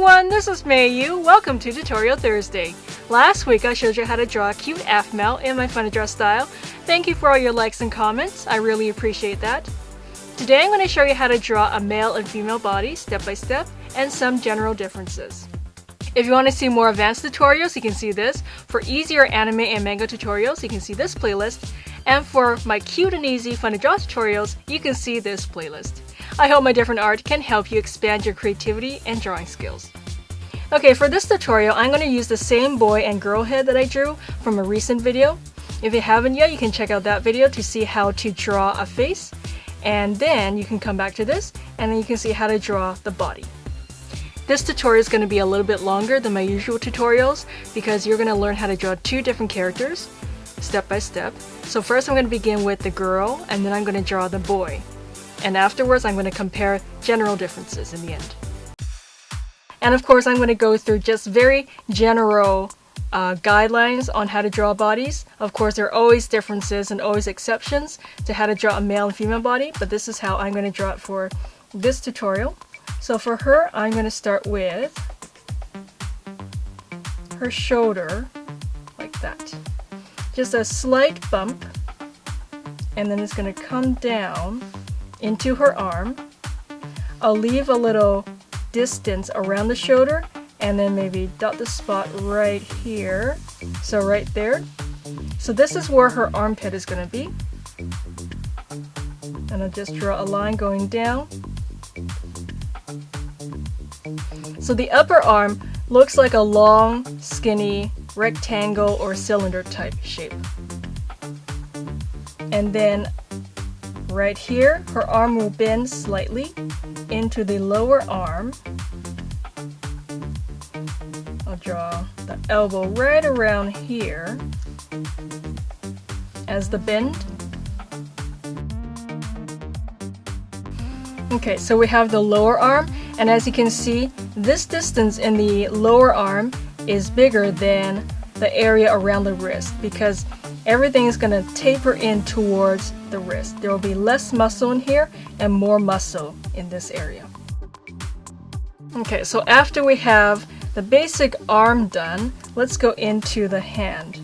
everyone, this is Mei Yu. Welcome to Tutorial Thursday. Last week I showed you how to draw a cute AFML in my fun to draw style. Thank you for all your likes and comments, I really appreciate that. Today I'm going to show you how to draw a male and female body step by step and some general differences. If you want to see more advanced tutorials, you can see this. For easier anime and manga tutorials, you can see this playlist. And for my cute and easy fun to draw tutorials, you can see this playlist. I hope my different art can help you expand your creativity and drawing skills. Okay, for this tutorial, I'm going to use the same boy and girl head that I drew from a recent video. If you haven't yet, you can check out that video to see how to draw a face. And then you can come back to this, and then you can see how to draw the body. This tutorial is going to be a little bit longer than my usual tutorials because you're going to learn how to draw two different characters, step by step. So first I'm going to begin with the girl, and then I'm going to draw the boy. And afterwards I'm going to compare general differences in the end. And of course I'm going to go through just very general guidelines on how to draw bodies. Of course there are always differences and always exceptions to how to draw a male and female body, but this is how I'm going to draw it for this tutorial. So for her, I'm going to start with her shoulder, like that. Just a slight bump, and then it's going to come down into her arm. I'll leave a little distance around the shoulder, and then maybe dot the spot right here. So right there. So this is where her armpit is going to be. And I'll just draw a line going down. So the upper arm looks like a long, skinny, rectangle or cylinder type shape. And then right here, her arm will bend slightly into the lower arm. I'll draw the elbow right around here as the bend. Okay, so we have the lower arm, and as you can see, this distance in the lower arm is bigger than the area around the wrist because everything is going to taper in towards the wrist. There will be less muscle in here and more muscle in this area. Okay, so after we have the basic arm done, let's go into the hand.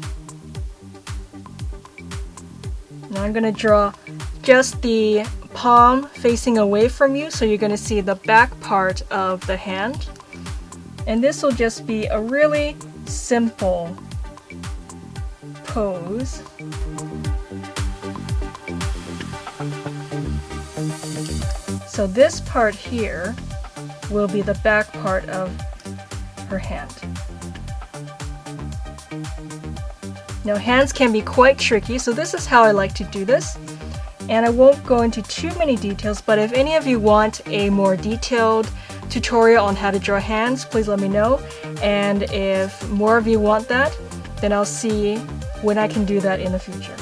Now I'm going to draw just the palm facing away from you, so you're going to see the back part of the hand. And this will just be a really simple pose. So this part here will be the back part of her hand. Now hands can be quite tricky, so this is how I like to do this. And I won't go into too many details, but if any of you want a more detailed tutorial on how to draw hands, please let me know. And if more of you want that, then I'll see when I can do that in the future.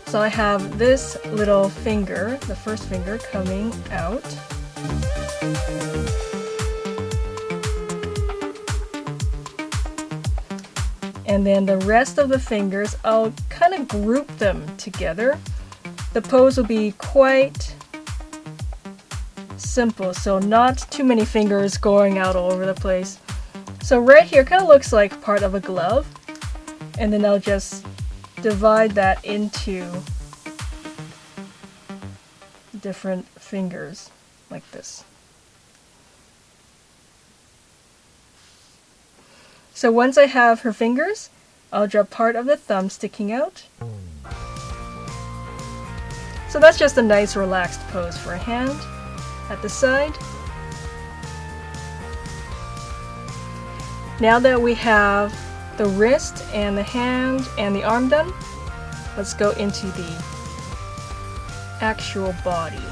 So I have this little finger, the first finger, coming out. And then the rest of the fingers, I'll kind of group them together. The pose will be quite simple, so not too many fingers going out all over the place. So right here kind of looks like part of a glove, and then I'll just divide that into different fingers like this. So once I have her fingers, I'll draw part of the thumb sticking out. So that's just a nice relaxed pose for a hand at the side. Now that we have the wrist and the hand and the arm done, let's go into the actual body.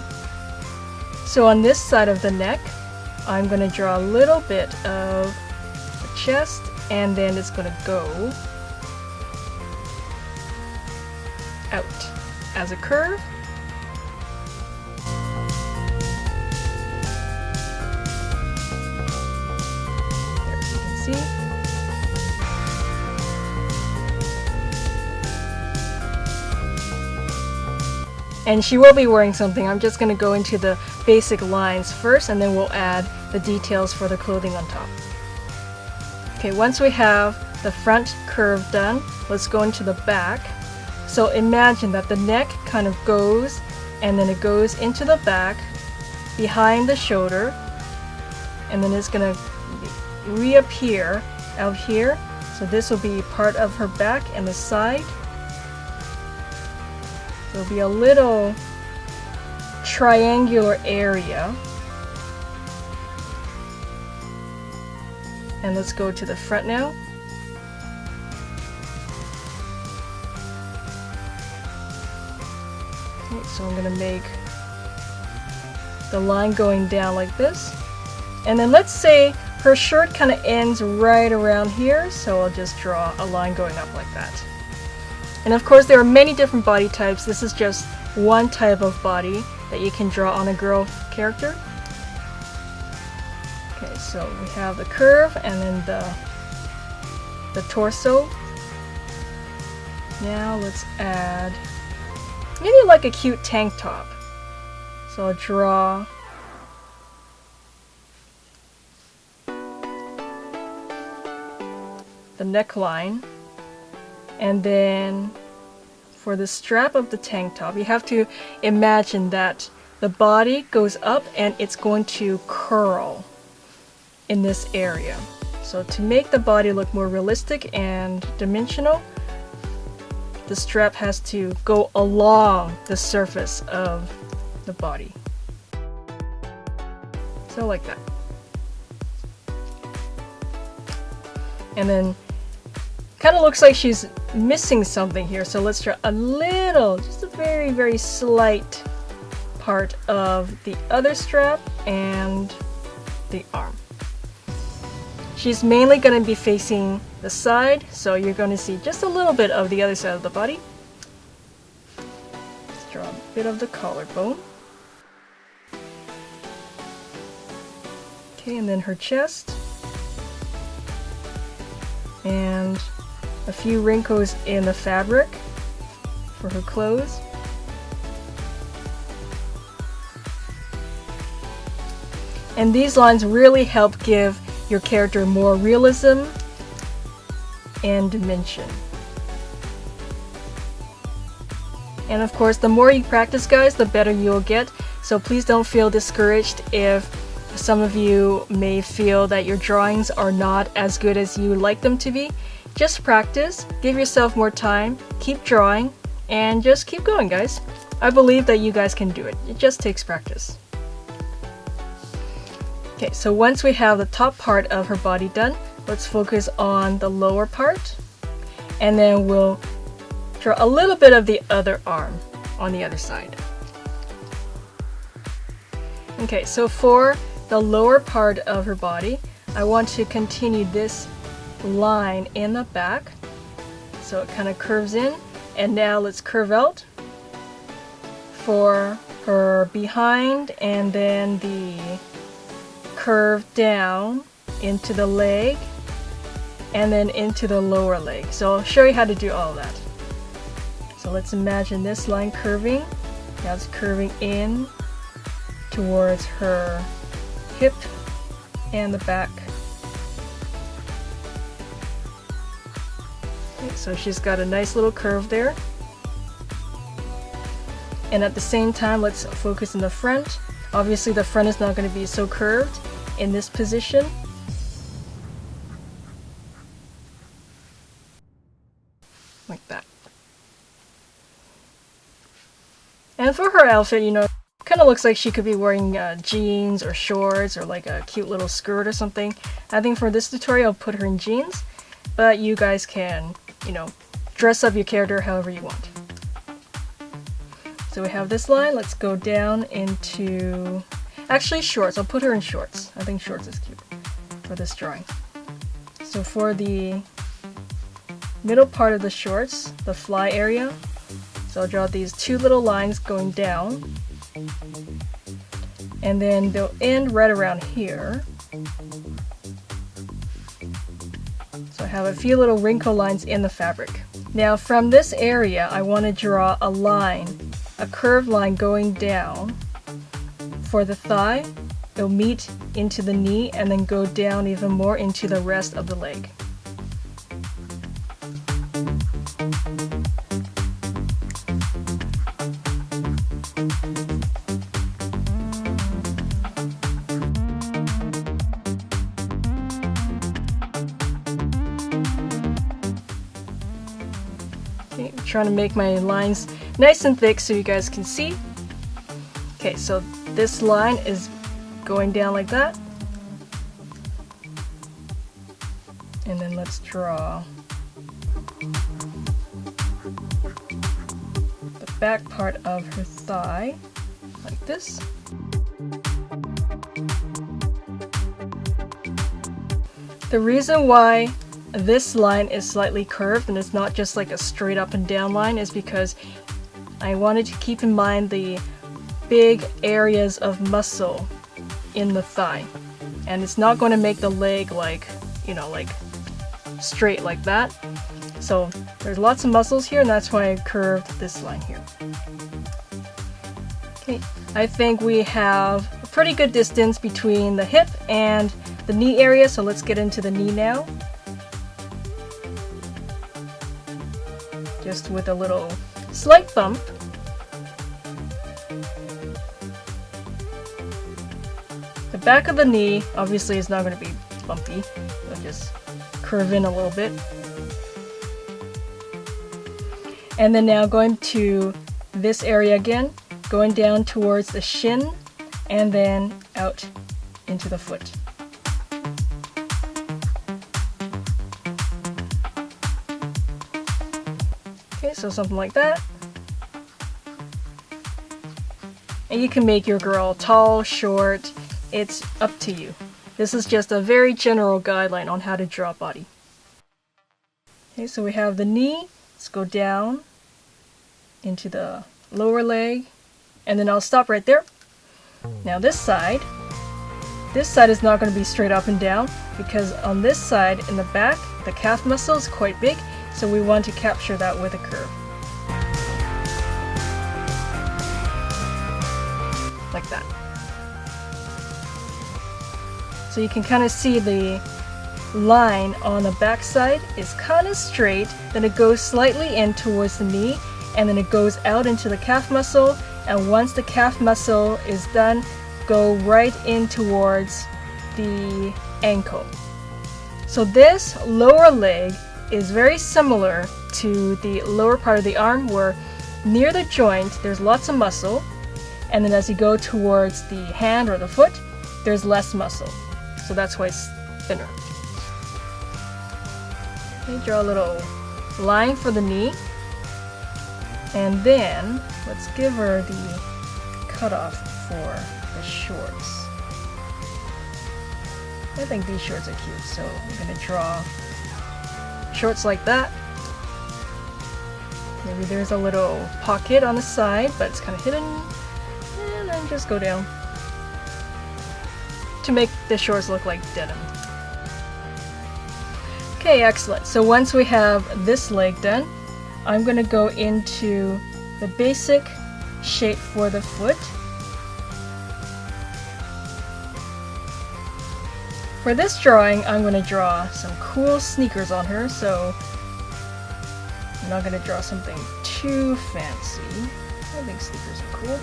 So on this side of the neck, I'm going to draw a little bit of the chest, and then it's going to go out as a curve. There you can see. And she will be wearing something. I'm just going to go into the basic lines first, and then we'll add the details for the clothing on top. Okay, once we have the front curve done, let's go into the back. So imagine that the neck kind of goes, and then it goes into the back behind the shoulder, and then it's gonna reappear out here. So this will be part of her back and the side. There'll be a little triangular area. And let's go to the front now. Okay, so I'm gonna make the line going down like this. And then let's say her shirt kind of ends right around here, so I'll just draw a line going up like that. And of course there are many different body types. This is just one type of body that you can draw on a girl character. Okay, so we have the curve and then the torso. Now let's add maybe like a cute tank top. So I'll draw the neckline, and then for the strap of the tank top, you have to imagine that the body goes up and it's going to curl in this area. So to make the body look more realistic and dimensional, the strap has to go along the surface of the body. So like that. And then kind of looks like she's missing something here, so let's draw a little, just a very, very slight part of the other strap and the arm. She's mainly going to be facing the side, so you're going to see just a little bit of the other side of the body. Let's draw a bit of the collarbone. Okay, and then her chest. And a few wrinkles in the fabric for her clothes. And these lines really help give your character more realism and dimension. And of course, the more you practice, guys, the better you'll get. So please don't feel discouraged if some of you may feel that your drawings are not as good as you would like them to be. Just practice, give yourself more time, keep drawing, and just keep going, guys. I believe that you guys can do it. It just takes practice. Okay, so once we have the top part of her body done, let's focus on the lower part, and then we'll draw a little bit of the other arm on the other side. Okay, so for the lower part of her body, I want to continue this line in the back, so it kind of curves in, and now let's curve out for her behind, and then the curve down into the leg and then into the lower leg. So I'll show you how to do all of that. So let's imagine this line curving. Now it's curving in towards her hip and the back. Okay, so she's got a nice little curve there. And at the same time, let's focus in the front. Obviously the front is not going to be so curved in this position. Like that. And for her outfit, you know, kind of looks like she could be wearing jeans or shorts or like a cute little skirt or something. I think for this tutorial I'll put her in jeans, but you guys can, you know, dress up your character however you want. So we have this line. Let's go down into, actually shorts. I'll put her in shorts. I think shorts is cute for this drawing. So for the middle part of the shorts, the fly area, so I'll draw these two little lines going down, and then they'll end right around here. So I have a few little wrinkle lines in the fabric. Now from this area I want to draw a line, a curved line going down for the thigh, it'll meet into the knee and then go down even more into the rest of the leg. Okay, I'm trying to make my lines nice and thick so you guys can see. Okay, so this line is going down like that. And then let's draw the back part of her thigh like this. The reason why this line is slightly curved and it's not just like a straight up and down line is because I wanted to keep in mind the big areas of muscle in the thigh, and it's not going to make the leg like, you know, like straight like that. So there's lots of muscles here, and that's why I curved this line here. Okay, I think we have a pretty good distance between the hip and the knee area, so let's get into the knee now. Just with a little slight bump. The back of the knee obviously is not going to be bumpy, so just curve in a little bit. And then now going to this area again, going down towards the shin and then out into the foot. Okay, so something like that. And you can make your girl tall, short, it's up to you. This is just a very general guideline on how to draw a body. Okay, so we have the knee. Let's go down into the lower leg, and then I'll stop right there. Now this side is not going to be straight up and down because on this side in the back, the calf muscle is quite big, so we want to capture that with a curve. Like that. So you can kind of see the line on the back side is kind of straight, then it goes slightly in towards the knee, and then it goes out into the calf muscle, and once the calf muscle is done, go right in towards the ankle. So this lower leg is very similar to the lower part of the arm, where near the joint there's lots of muscle, and then as you go towards the hand or the foot, there's less muscle. So that's why it's thinner. Okay, draw a little line for the knee. And then let's give her the cutoff for the shorts. I think these shorts are cute, so I'm going to draw shorts like that. Maybe there's a little pocket on the side, but it's kind of hidden. And then just go down to make the shorts look like denim. Okay, excellent. So once we have this leg done, I'm going to go into the basic shape for the foot. For this drawing, I'm going to draw some cool sneakers on her, so I'm not going to draw something too fancy. I think sneakers are cool.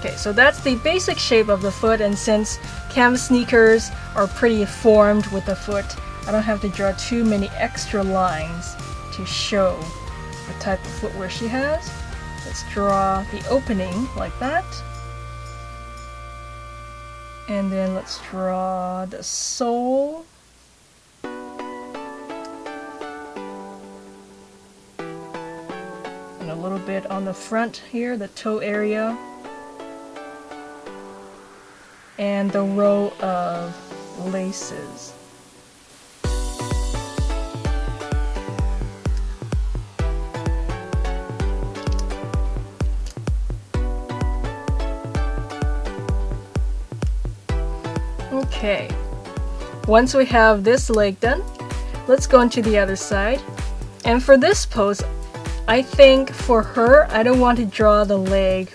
Okay, so that's the basic shape of the foot, and since canvas sneakers are pretty formed with the foot, I don't have to draw too many extra lines to show the type of footwear she has. Let's draw the opening like that. And then let's draw the sole. And a little bit on the front here, the toe area. And the row of laces. Okay, once we have this leg done, let's go into the other side. And for this pose, I think for her, I don't want to draw the leg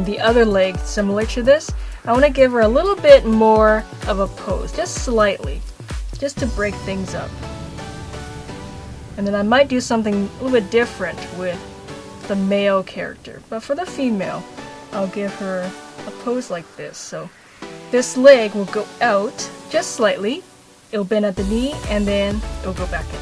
the other leg similar to this. I want to give her a little bit more of a pose, just slightly, just to break things up. And then I might do something a little bit different with the male character. But for the female, I'll give her a pose like this. So this leg will go out just slightly. It'll bend at the knee and then it'll go back in.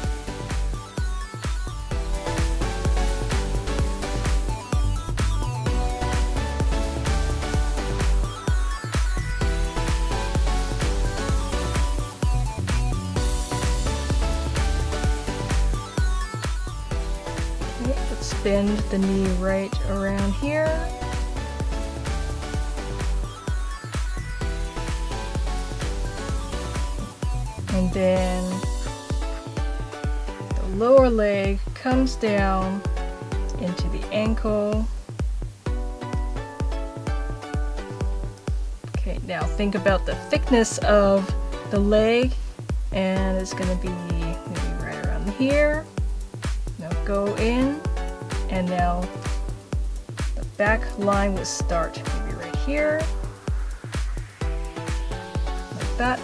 Let's bend the knee right around here. And then the lower leg comes down into the ankle. Okay, now think about the thickness of the leg, and it's going to be maybe right around here. Now go in, and now the back line will start maybe right here, like that.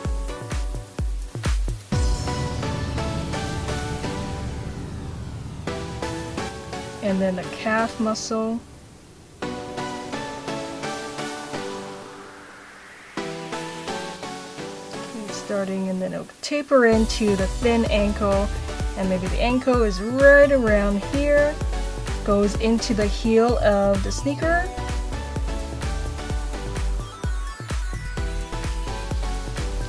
And then the calf muscle. Okay, starting, and then it'll taper into the thin ankle, and maybe the ankle is right around here, goes into the heel of the sneaker.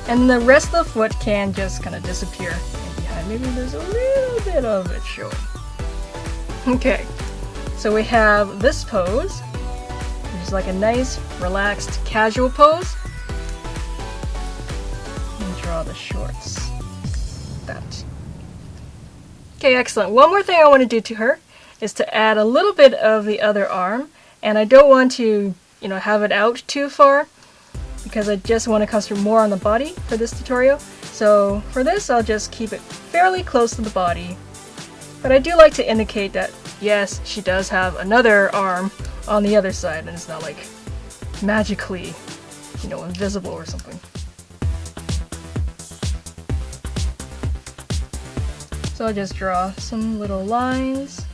And the rest of the foot can just kind of disappear in behind. Maybe there's a little bit of it showing. Okay, so we have this pose, which is like a nice, relaxed, casual pose. And draw the shorts. That. Okay, excellent. One more thing I want to do to her is to add a little bit of the other arm, and I don't want to, have it out too far because I just want to concentrate more on the body for this tutorial. So for this, I'll just keep it fairly close to the body. But I do like to indicate that, yes, she does have another arm on the other side, and it's not like magically, invisible or something. So I'll just draw some little lines.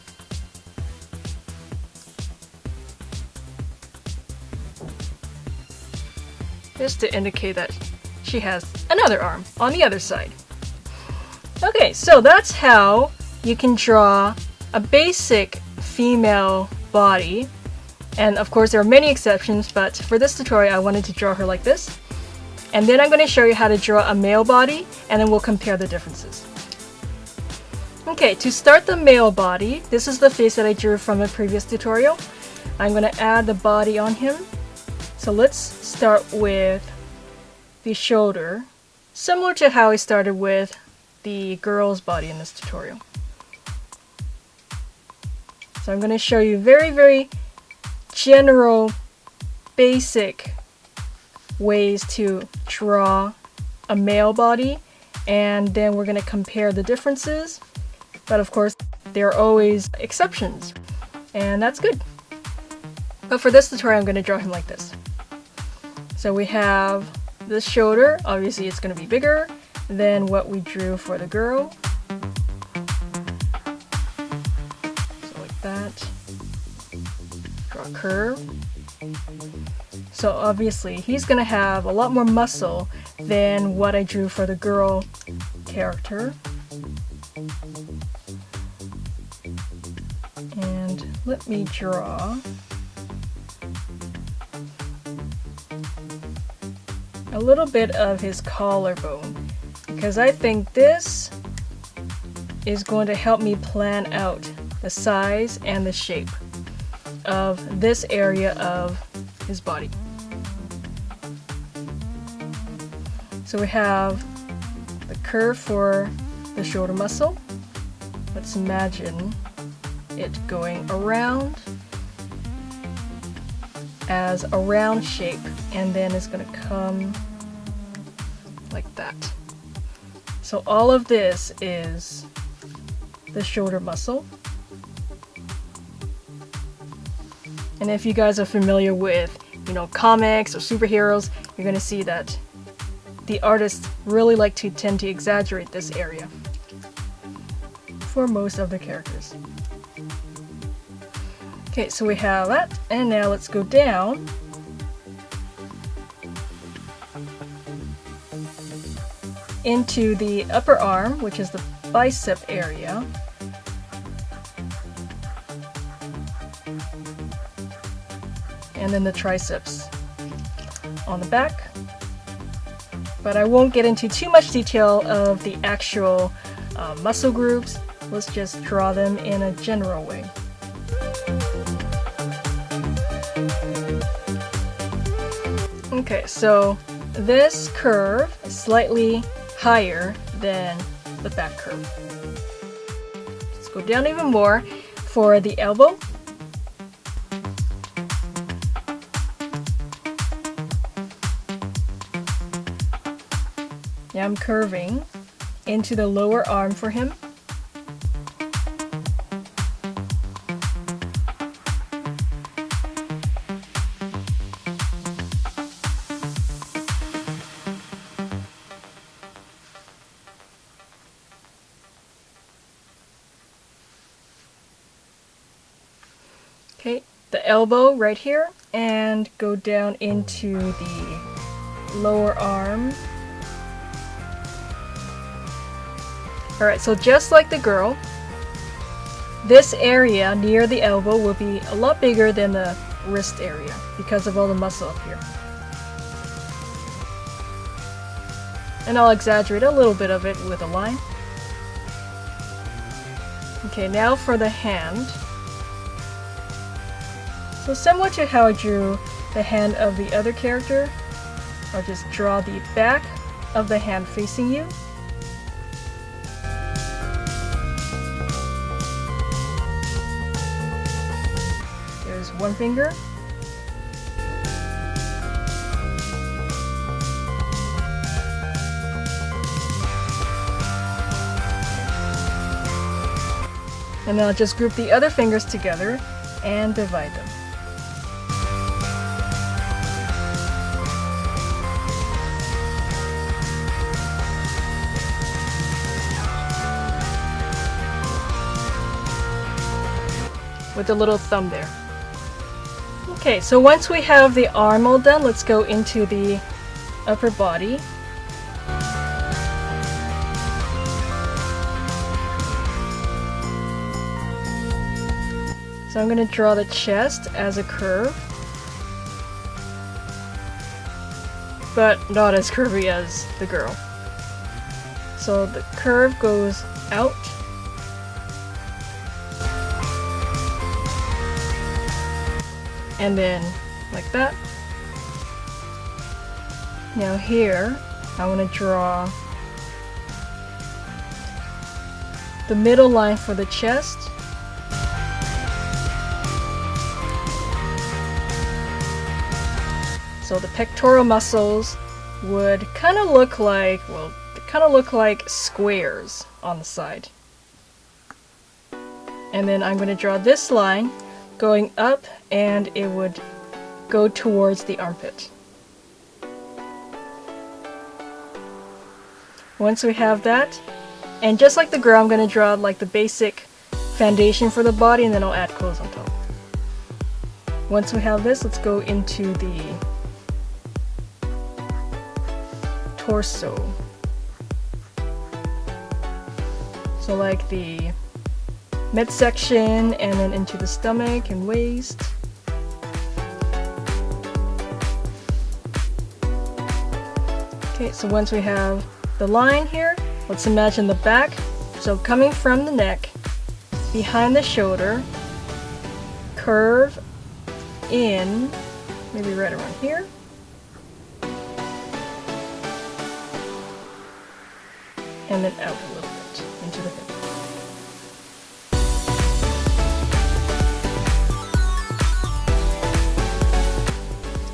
Just to indicate that she has another arm on the other side. Okay, so that's how you can draw a basic female body, and of course there are many exceptions, but for this tutorial I wanted to draw her like this. And then I'm going to show you how to draw a male body, and then we'll compare the differences. Okay, to start the male body, this is the face that I drew from a previous tutorial. I'm going to add the body on him. So let's start with the shoulder, similar to how I started with the girl's body in this tutorial. So I'm going to show you very, very general, basic ways to draw a male body, and then we're going to compare the differences. But of course, there are always exceptions, and that's good. But for this tutorial, I'm going to draw him like this. So we have this shoulder. Obviously, it's going to be bigger than what we drew for the girl. That. Draw a curve. So obviously he's going to have a lot more muscle than what I drew for the girl character. And let me draw a little bit of his collarbone, because I think this is going to help me plan out the size and the shape of this area of his body. So we have the curve for the shoulder muscle. Let's imagine it going around as a round shape, and then it's going to come like that. So all of this is the shoulder muscle. And if you guys are familiar with, comics or superheroes, you're going to see that the artists really like to tend to exaggerate this area for most of the characters. Okay, so we have that, and now let's go down. Into the upper arm, which is the bicep area. And then the triceps on the back. But I won't get into too much detail of the actual muscle groups. Let's just draw them in a general way. Okay, so this curve is slightly higher than the back curve. Let's go down even more for the elbow. Now I'm curving into the lower arm for him. Okay, the elbow right here, and go down into the lower arm. Alright, so just like the girl, this area near the elbow will be a lot bigger than the wrist area because of all the muscle up here. And I'll exaggerate a little bit of it with a line. Okay, now for the hand. So similar to how I drew the hand of the other character, I'll just draw the back of the hand facing you. There's one finger. And then I'll just group the other fingers together and divide them. With a little thumb there. Okay, so once we have the arm all done, let's go into the upper body. So I'm going to draw the chest as a curve, but not as curvy as the girl. So the curve goes out. And then like that. Now here, I want to draw the middle line for the chest. So the pectoral muscles would kind of look like, well, they kind of look like squares on the side. And then I'm going to draw this line going up, and it would go towards the armpit. Once we have that, and just like the girl, I'm going to draw like the basic foundation for the body, and then I'll add clothes on top. Once we have this, let's go into the torso. So like the midsection, and then into the stomach and waist. Okay, so once we have the line here, let's imagine the back. So coming from the neck, behind the shoulder, curve in, maybe right around here. And then out a little bit into the hip.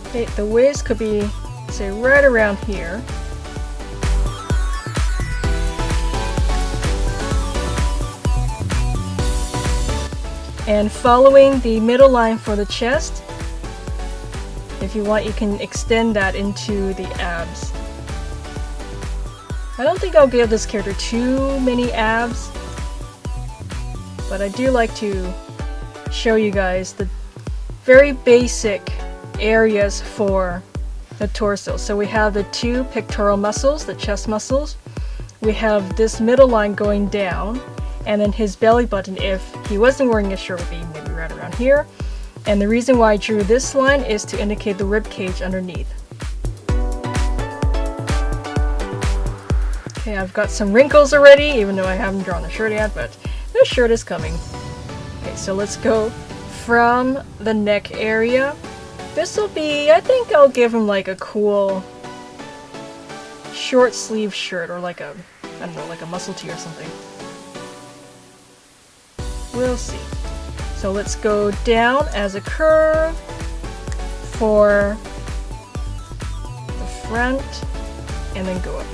Okay, the waist could be, say, right around here. And following the middle line for the chest, if you want, you can extend that into the abs. I don't think I'll give this character too many abs, but I do like to show you guys the very basic areas for the torso. So we have the two pectoral muscles, the chest muscles. We have this middle line going down, and then his belly button, if he wasn't wearing a shirt, would be maybe right around here. And the reason why I drew this line is to indicate the rib cage underneath. Okay, I've got some wrinkles already, even though I haven't drawn the shirt yet, but the shirt is coming. Okay, so let's go from the neck area. This will be, I think I'll give him like a cool short sleeve shirt, or like a, I don't know, like a muscle tee or something. We'll see. So let's go down as a curve for the front, and then go up.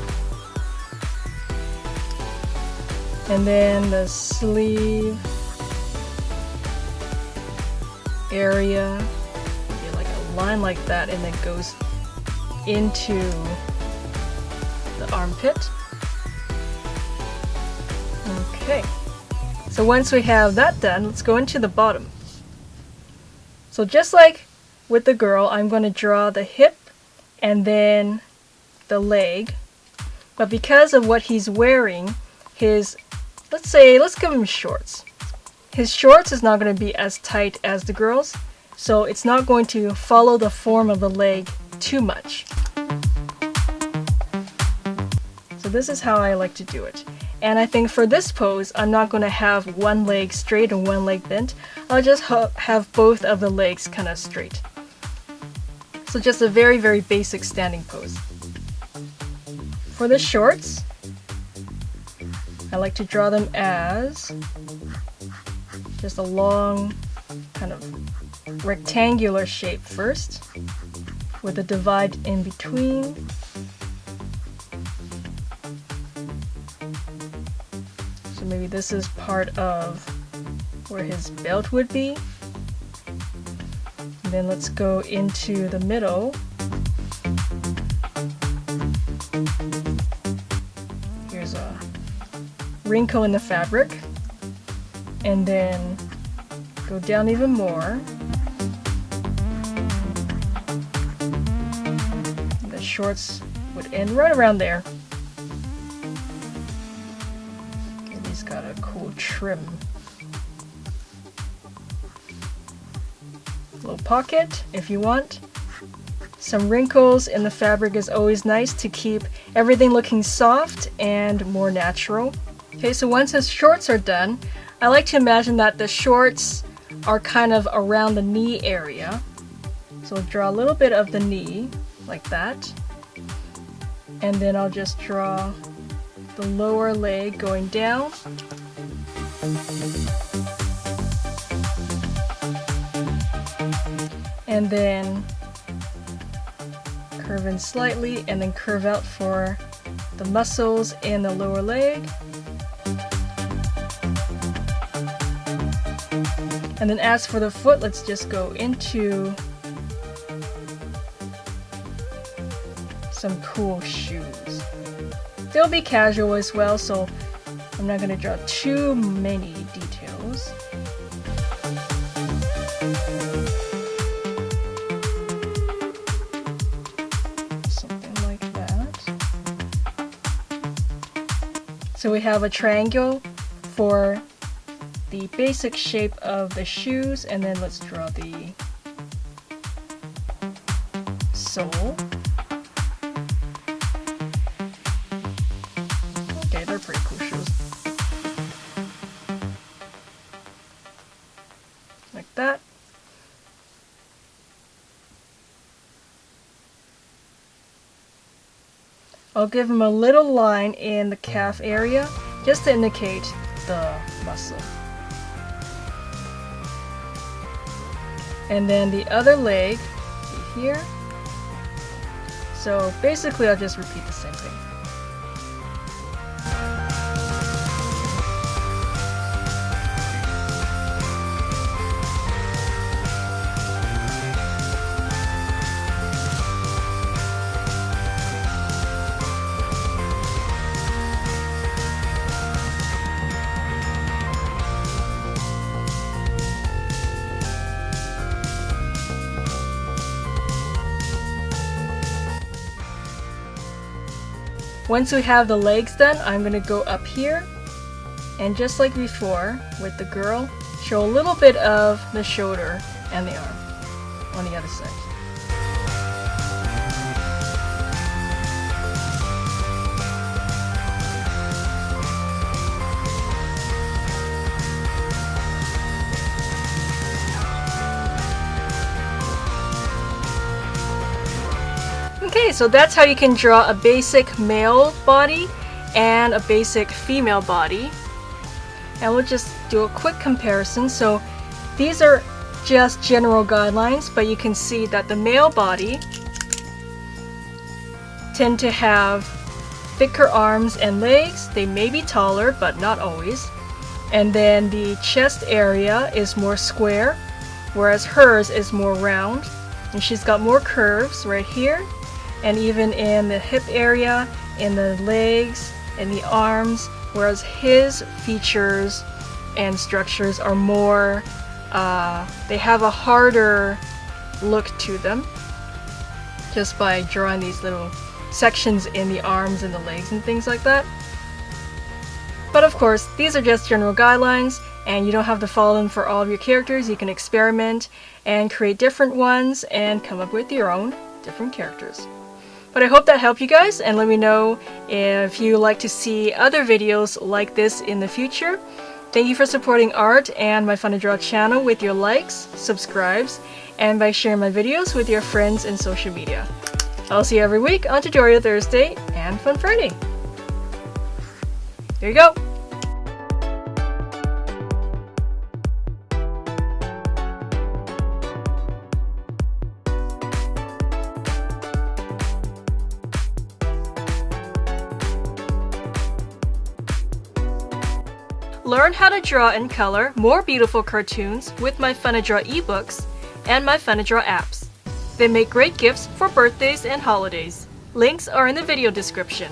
And then the sleeve area, be like a line like that, and then goes into the armpit. Okay. So once we have that done, let's go into the bottom. So just like with the girl, I'm going to draw the hip and then the leg. But because of what he's wearing, his, let's give him shorts. His shorts is not going to be as tight as the girl's, so it's not going to follow the form of the leg too much. So this is how I like to do it. And I think for this pose, I'm not going to have one leg straight and one leg bent. I'll just have both of the legs kind of straight. So just a very, very basic standing pose. For the shorts, I like to draw them as just a long kind of rectangular shape first, with a divide in between. So maybe this is part of where his belt would be. And then let's go into the middle. Here's a wrinkle in the fabric. And then go down even more. The shorts would end right around there. And he's got a cool trim. Little pocket if you want. Some wrinkles in the fabric is always nice to keep everything looking soft and more natural. Okay, so once his shorts are done, I like to imagine that the shorts are kind of around the knee area. So I'll draw a little bit of the knee, like that. And then I'll just draw the lower leg going down. And then curve in slightly, and then curve out for the muscles in the lower leg. And then as for the foot, let's just go into some cool shoes. They'll be casual as well, so I'm not going to draw too many details. Something like that. So we have a triangle for the basic shape of the shoes, and then let's draw the sole. Okay, they're pretty cool shoes. Like that. I'll give him a little line in the calf area just to indicate the muscle. And then the other leg here. So basically I'll just repeat the same thing. Once we have the legs done, I'm going to go up here and just like before with the girl, show a little bit of the shoulder and the arm on the other side. Okay, so that's how you can draw a basic male body and a basic female body. And we'll just do a quick comparison. So these are just general guidelines, but you can see that the male body tend to have thicker arms and legs. They may be taller, but not always. And then the chest area is more square, whereas hers is more round. And she's got more curves right here, and even in the hip area, in the legs, in the arms, whereas his features and structures are more, they have a harder look to them just by drawing these little sections in the arms and the legs and things like that. But of course, these are just general guidelines and you don't have to follow them for all of your characters. You can experiment and create different ones and come up with your own different characters. But I hope that helped you guys, and let me know if you like to see other videos like this in the future. Thank you for supporting art and my Fun to Draw channel with your likes, subscribes, and by sharing my videos with your friends in social media. I'll see you every week on Tutorial Thursday and Fun Friday. There you go! Learn how to draw and color more beautiful cartoons with my Fun to Draw eBooks and my Fun to Draw apps. They make great gifts for birthdays and holidays. Links are in the video description.